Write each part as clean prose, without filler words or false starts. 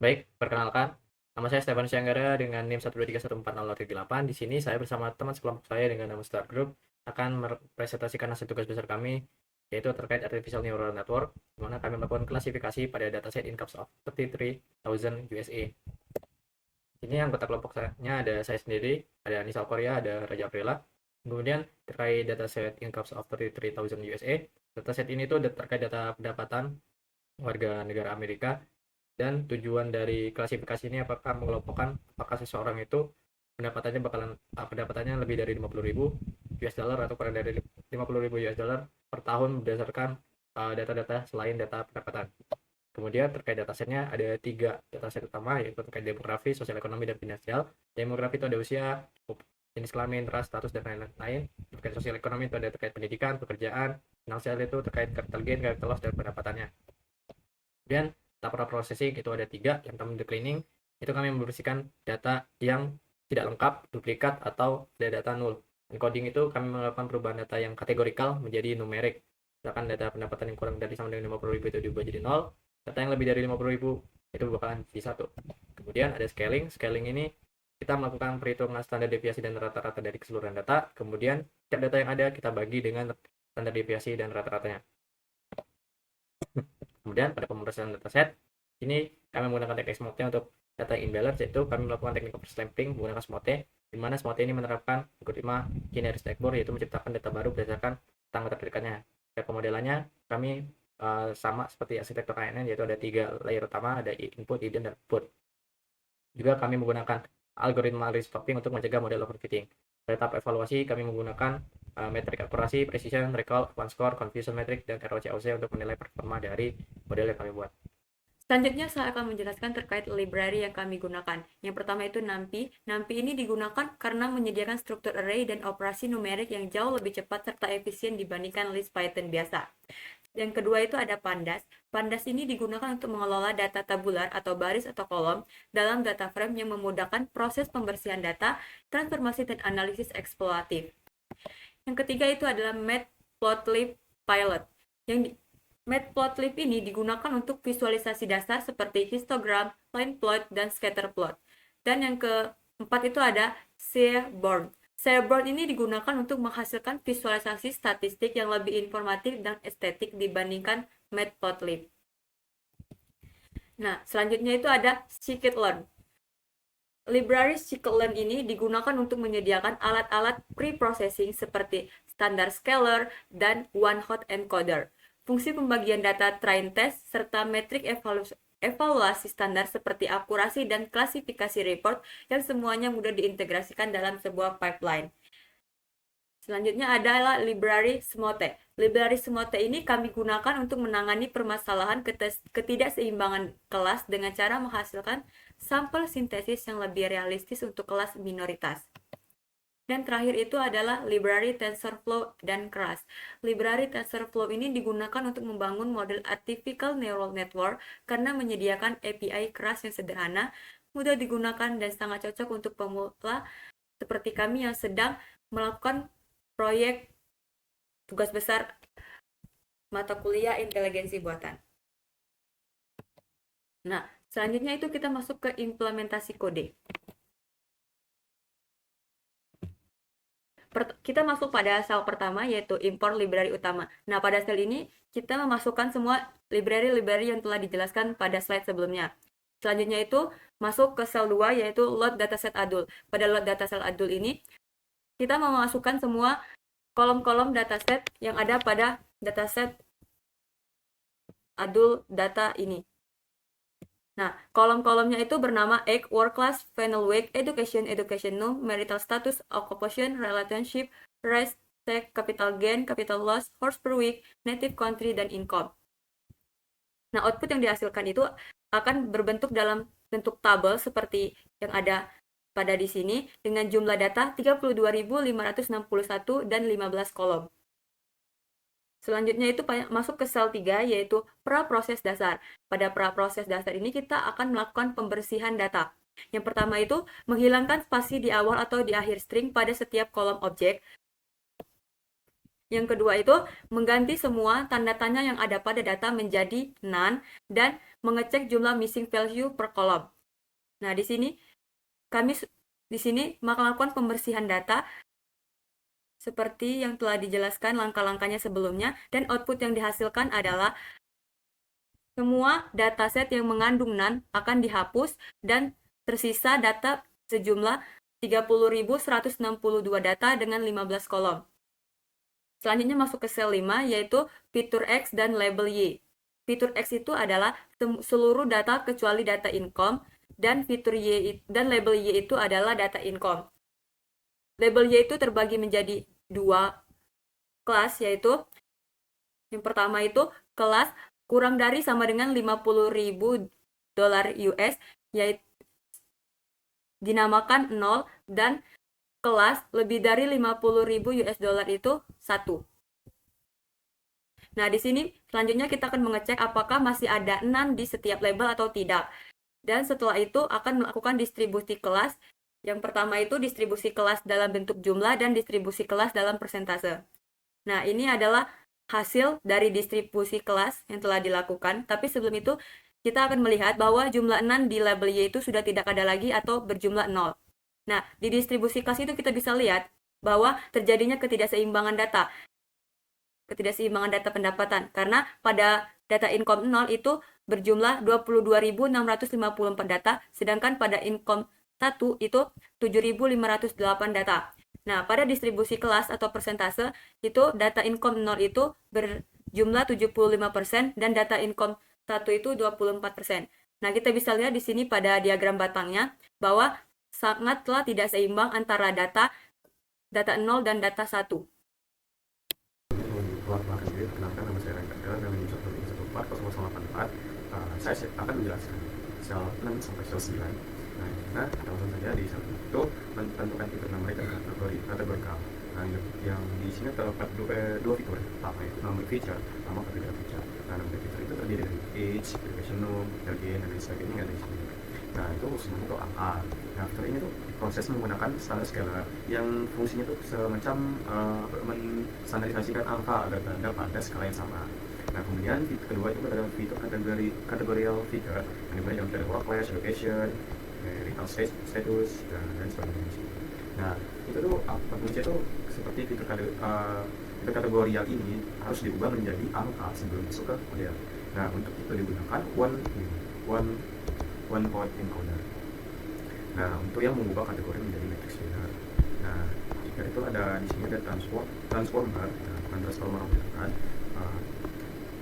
Baik, perkenalkan. Nama saya Stefan Syanggara dengan NIM 123140038. Di sini saya bersama teman sekelompok saya dengan nama Start Group akan mempresentasikan hasil tugas besar kami, yaitu terkait Artificial Neural Network, di mana kami melakukan klasifikasi pada dataset in cups of 33,000 USA. Ini anggota kelompok saya ada saya sendiri, ada Nisal Korea, ada Raja Aprila. Kemudian terkait dataset in cups of 33,000 USA, dataset ini tuh terkait data pendapatan warga negara Amerika, dan tujuan dari klasifikasi ini apakah mengelompokkan apakah seseorang itu pendapatannya lebih dari 50.000 US dollar atau kurang dari 50.000 US dollar per tahun berdasarkan data-data selain data pendapatan. Kemudian terkait datasetnya ada 3 dataset utama, yaitu terkait demografi, sosial ekonomi, dan finansial. Demografi itu ada usia, jenis kelamin, ras, status, dan lain-lain. Terkait sosial ekonomi itu ada terkait pendidikan, pekerjaan. Finansial itu terkait capital gain, capital loss, dan pendapatannya. Kemudian tahap processing itu ada 3. Yang pertama declining, itu kami membersihkan data yang tidak lengkap, duplikat, atau data null. Encoding itu kami melakukan perubahan data yang kategorikal menjadi numerik. Misalkan data pendapatan yang kurang dari sama dengan 50.000 itu diubah jadi 0, data yang lebih dari 50.000 itu bakalan jadi 1. Kemudian ada scaling. Scaling ini kita melakukan perhitungan standar deviasi dan rata-rata dari keseluruhan data. Kemudian setiap data yang ada kita bagi dengan standar deviasi dan rata-ratanya. Kemudian pada pemrosesan dataset, ini kami menggunakan teknik SMOTE untuk data imbalance, yaitu kami melakukan teknik overslamping menggunakan SMOTE, di mana SMOTE ini menerapkan algoritma Kinnear Stackboard, yaitu menciptakan data baru berdasarkan tanggal terdekatnya. Dan pemodelannya kami sama seperti arsitektur KNN, yaitu ada 3 layer utama, ada input, hidden, dan output. Juga kami menggunakan algoritma restocking untuk mencegah model overfitting. Pada tahap evaluasi, kami menggunakan metrik akurasi, precision, recall, advanced score, confusion metric, dan ROCOC untuk menilai performa dari model yang kami buat. Selanjutnya saya akan menjelaskan terkait library yang kami gunakan. Yang pertama itu NumPy. NumPy ini digunakan karena menyediakan struktur array dan operasi numerik yang jauh lebih cepat serta efisien dibandingkan list Python biasa. Yang kedua itu ada Pandas. Pandas ini digunakan untuk mengelola data tabular atau baris atau kolom dalam data frame yang memudahkan proses pembersihan data, transformasi, dan analisis eksploratif. Yang ketiga itu adalah Matplotlib Pilot. Yang Matplotlib ini digunakan untuk visualisasi dasar seperti histogram, line plot, dan scatter plot. Dan yang keempat itu ada Seaborn. Seaborn ini digunakan untuk menghasilkan visualisasi statistik yang lebih informatif dan estetik dibandingkan Matplotlib. Nah, selanjutnya itu ada Scikit-learn. Library Scikit-learn ini digunakan untuk menyediakan alat-alat pre-processing seperti standar scalar dan one-hot encoder. Fungsi pembagian data train test serta metrik evaluasi standar seperti akurasi dan klasifikasi report yang semuanya mudah diintegrasikan dalam sebuah pipeline. Selanjutnya adalah library SMOTE. Library SMOTE ini kami gunakan untuk menangani permasalahan ketidakseimbangan kelas dengan cara menghasilkan sampel sintesis yang lebih realistis untuk kelas minoritas. Dan terakhir itu adalah library TensorFlow dan Keras. Library TensorFlow ini digunakan untuk membangun model artificial neural network karena menyediakan API keras yang sederhana, mudah digunakan, dan sangat cocok untuk pemula seperti kami yang sedang melakukan proyek tugas besar mata kuliah inteligensi buatan. Nah, selanjutnya itu kita masuk ke implementasi kode. Kita masuk pada sel pertama, yaitu import library utama. Nah, pada sel ini kita memasukkan semua library-library yang telah dijelaskan pada slide sebelumnya. Selanjutnya itu masuk ke sel 2, yaitu load dataset adul. Pada load dataset adul ini, kita memasukkan semua kolom-kolom dataset yang ada pada dataset adul data ini. Nah, kolom-kolomnya itu bernama age, work class, final wage, education, education no, marital status, occupation, relationship, race, sex, capital gain, capital loss, horse per week, native country, dan income. Nah, output yang dihasilkan itu akan berbentuk dalam bentuk tabel seperti yang ada pada di sini dengan jumlah data 32.561 dan 15 kolom. Selanjutnya itu masuk ke sel 3, yaitu pra-proses dasar. Pada pra-proses dasar ini kita akan melakukan pembersihan data. Yang pertama itu menghilangkan spasi di awal atau di akhir string pada setiap kolom objek. Yang kedua itu mengganti semua tanda tanya yang ada pada data menjadi none dan mengecek jumlah missing value per kolom. Nah, di sini kami melakukan pembersihan data seperti yang telah dijelaskan langkah-langkahnya sebelumnya, dan output yang dihasilkan adalah semua dataset yang mengandung none akan dihapus dan tersisa data sejumlah 30.162 data dengan 15 kolom. Selanjutnya masuk ke sel 5, yaitu fitur X dan label Y. Fitur X itu adalah seluruh data kecuali data income, dan fitur Y dan label Y itu adalah data income. Label Y itu terbagi menjadi 2 kelas, yaitu yang pertama itu kelas kurang dari sama dengan 50.000 dolar US, yaitu dinamakan 0, dan kelas lebih dari 50.000 US dollar itu 1. Nah, di sini selanjutnya kita akan mengecek apakah masih ada none di setiap label atau tidak. Dan setelah itu akan melakukan distribusi kelas. Yang pertama itu distribusi kelas dalam bentuk jumlah dan distribusi kelas dalam persentase. Nah, ini adalah hasil dari distribusi kelas yang telah dilakukan. Tapi sebelum itu, kita akan melihat bahwa jumlah none di label Y itu sudah tidak ada lagi atau berjumlah 0. Nah, di distribusi kelas itu kita bisa lihat bahwa terjadinya ketidakseimbangan data pendapatan, karena pada data income 0 itu berjumlah 22.654 data, sedangkan pada income 1 itu 7.508 data. Nah, pada distribusi kelas atau persentase itu data income 0 itu berjumlah 75% dan data income 1 itu 24%. Nah, kita bisa lihat di sini pada diagram batangnya bahwa sangatlah tidak seimbang antara data 0 dan data 1. Perkenalkan, nama saya Rangga dalam 1140084. Saya akan menjelaskan sel 6 sampai sel 9. Nah, dimana langsung saja di sel itu menentukan fitur numeric dan kategorikal. Nah, yang di sini terdapat dua fitur. Pertama itu numeric feature, sama kategori feature. Nah, numeric feature itu terdiri dari age, education norm, target, dan lain sebagainya ada di sini. Nah, itu semua itu angka. Nah, fitur ini tuh proses menggunakan standar scalar yang fungsinya tuh semacam menstandarisasikan angka agar berada pada skala yang sama. Nah, kemudian fitur kedua itu adalah fitur kategorial feature yang dimana dalam dari workplace, education, marital status, dan lain sebagainya. Nah, itu tuh fungsinya tuh seperti fitur kategorial ini harus diubah menjadi angka sebelum masuk ke model. Nah, untuk itu digunakan one hot encoder. Nah, untuk yang mengubah kategori menjadi matrix feeder. Nah, jika itu ada di sini ada transformer, transformer menggunakan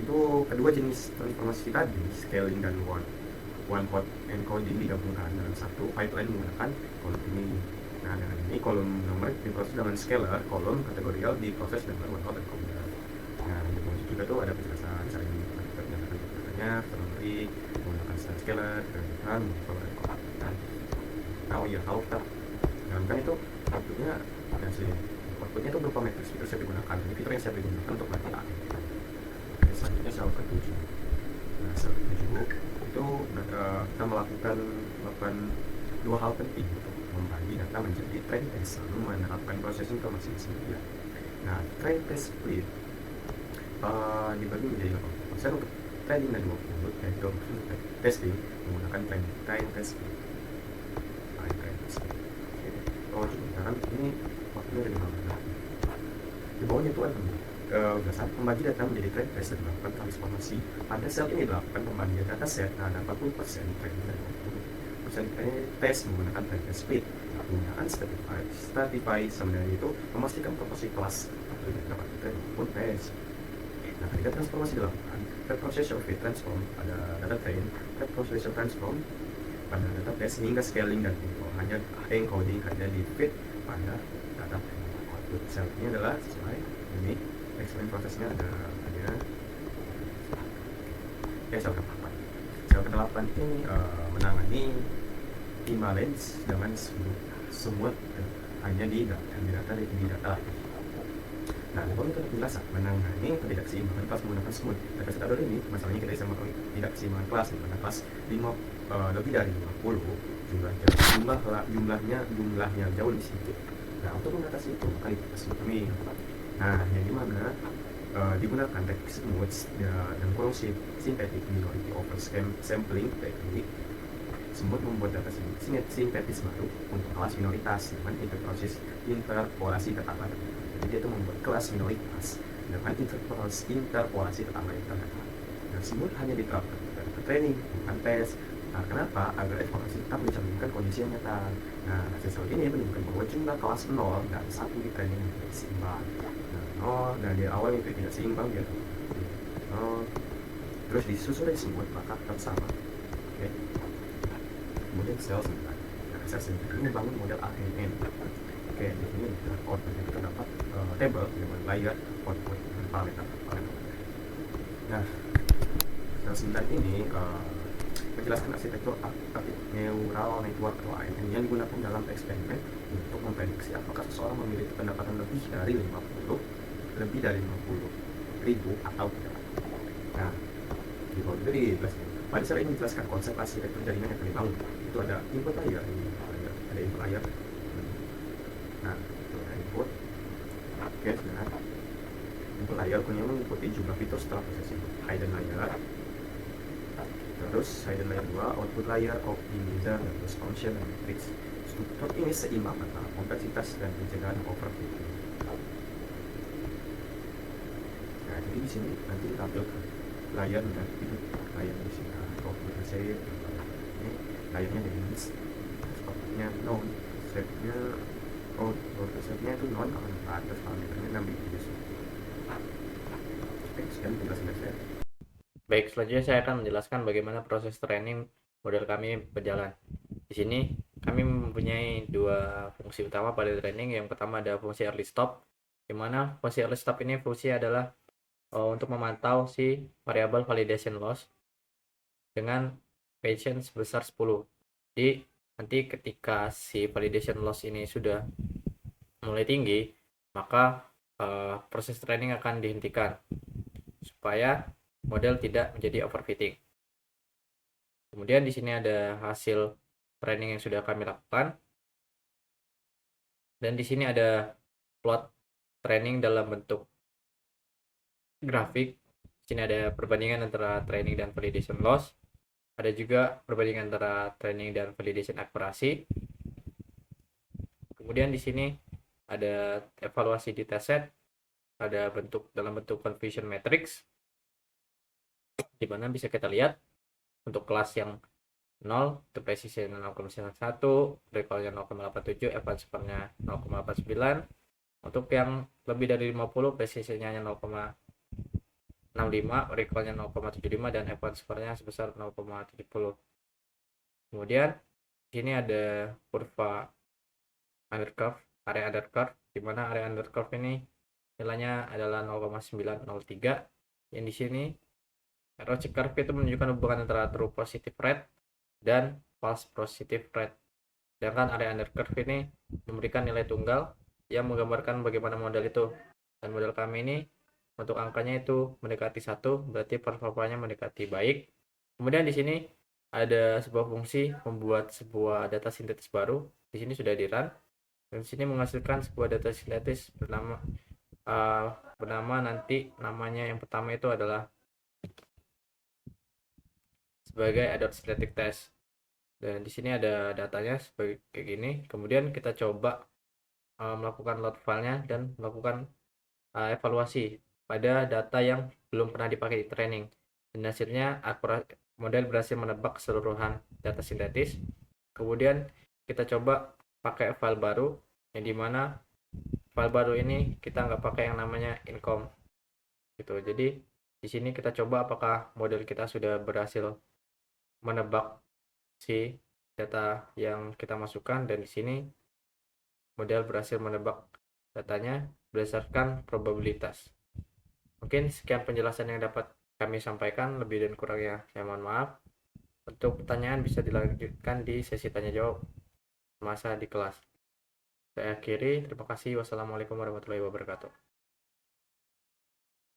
itu kedua jenis transformasi tadi, scaling dan one hot encoding digabungkan dalam satu pipeline menggunakan kolom ini. Nah, dengan ini kolom numeric diproses dengan scalar, kolom kategorial diproses dengan one hot encoder. Nah, di bawah juga tuh ada penjelasan cara menyatakan katanya, numeric menggunakan scalar dan one hot encoder. Nah, oh iya, kalau kita dalamkan itu outputnya itu berupa matrix fitur saya digunakan. Ini fitur yang saya digunakan untuk nanti A. Oke, selanjutnya sel ke-7. Nah, sel ke-7 itu kita melakukan dua hal penting untuk membagi data menjadi train test lalu menerapkan processing ke masing-masing media. Nah, train test split dibagi menjadi 80% untuk training dan 20% yaitu untuk testing menggunakan train test split. Sekarang ini waktunya dari mana? Di bawahnya itu ada berdasarkan pembagi data menjadi train test dan melakukan transformasi. Pada sel ini dilakukan pembagian data set ada 40% training dan 20% test menggunakan train test split. Penggunaan stratify sebenarnya itu memastikan proporsi kelas atau dapat train maupun test. Nah, ketika transformasi dilakukan, preprocessor fit transform pada data train, preprocessor transform pada data test hingga scaling dan hanya encoding hanya di fit pada data output. Sel ini adalah sesuai ini explain prosesnya ada sel ke-8. Sel ke-8 ini menangani imbalance dengan semut hanya di data. Nah, kalau kita penjelasan menangani ketidakseimbangan kelas menggunakan smooth. Dapat kita ini masalahnya ketidakseimbangan kelas di mana kelas lebih dari 50 jumlahnya jauh lebih sedikit. Nah, untuk mengatasi itu maka kami Nah, yang dimana digunakan teknik smooth dan corrosive synthetic minority over sampling teknik. Smooth membuat data sintetis baru untuk kelas minoritas dengan interpolasi tetangga. Jadi dia itu membuat kelas minoritas dengan interpolasi tetangga yang terdata. Dan smooth hanya diterapkan pada training, bukan tes. Nah, kenapa? Agar evaluasi tetap mencerminkan kondisi yang nyata. Nah, hasil studi ini menunjukkan bahwa jumlah kelas 0 dan 1 di training menjadi seimbang. Nah, 0 dan di awal itu tidak seimbang ya. 0 terus disusul dari smooth maka tetap sama. Oke. Kemudian sel sebentar. Nah, sel sebentar ini membangun model ANN. Oke, di sini outputnya kita dapat table dengan layer output dan parameter. Nah, sel sebentar ini menjelaskan arsitektur neural network atau ANN yang digunakan dalam eksperimen untuk memprediksi apakah seseorang memiliki pendapatan lebih dari 50 ribu atau tidak. Nah, di bawah itu dijelaskan. Pada sel ini menjelaskan konsep arsitektur jaringan yang akan dibangun. Itu ada input layer, ada input layer. Nah, itu ada input. Oke, sebentar. Input layer punya mengikuti jumlah fitur setelah processing. Hidden layer. Terus hidden layer 2, output layer, optimizer, dan terus function dan matrix. Struktur ini seimbang antara kompleksitas dan pencegahan overfitting. Nah, jadi di sini nanti ditampilkan layer dan itu layer di sini output shape ini layernya dari outputnya non shape-nya output shape-nya itu non akan ke atas parameternya 6 bit. Oke, sekian penjelasan dari saya. Baik, selanjutnya saya akan menjelaskan bagaimana proses training model kami berjalan. Di sini kami mempunyai dua fungsi utama pada training. Yang pertama ada fungsi early stop, di mana fungsi early stop ini fungsi adalah untuk memantau si variabel validation loss dengan patience sebesar 10. Jadi nanti ketika si validation loss ini sudah mulai tinggi, maka proses training akan dihentikan supaya model tidak menjadi overfitting. Kemudian di sini ada hasil training yang sudah kami lakukan. Dan di sini ada plot training dalam bentuk grafik. Di sini ada perbandingan antara training dan validation loss. Ada juga perbandingan antara training dan validation akurasi. Kemudian di sini ada evaluasi di test set, ada dalam bentuk confusion matrix, di mana bisa kita lihat untuk kelas yang 0 itu presisinya 0,91, recallnya 0,87, advance score-nya 0,89. Untuk yang lebih dari 50 presisinya 0,65, recallnya 0,75 dan advance score-nya sebesar 0,70. Kemudian di sini ada kurva undercurve, area undercurve, di mana area undercurve ini nilainya adalah 0,903. Yang di sini Rorschach curve itu menunjukkan hubungan antara true positive rate dan false positive rate. Sedangkan area under curve ini memberikan nilai tunggal yang menggambarkan bagaimana model itu. Dan model kami ini untuk angkanya itu mendekati 1, berarti performanya mendekati baik. Kemudian di sini ada sebuah fungsi membuat sebuah data sintetis baru. Di sini sudah di-run. Dan di sini menghasilkan sebuah data sintetis bernama nanti namanya yang pertama itu adalah sebagai adult static test. Dan di sini ada datanya sebagai kayak gini. Kemudian kita coba melakukan load filenya dan melakukan evaluasi pada data yang belum pernah dipakai di training. Dan hasilnya model berhasil menebak keseluruhan data sintetis. Kemudian kita coba pakai file baru, yang dimana file baru ini kita nggak pakai yang namanya income gitu. Jadi di sini kita coba apakah model kita sudah berhasil menebak si data yang kita masukkan, dan di sini model berhasil menebak datanya berdasarkan probabilitas. Mungkin sekian penjelasan yang dapat kami sampaikan, lebih dan kurangnya saya mohon maaf. Untuk pertanyaan bisa dilanjutkan di sesi tanya jawab masa di kelas. Saya akhiri, terima kasih. Wassalamualaikum warahmatullahi wabarakatuh.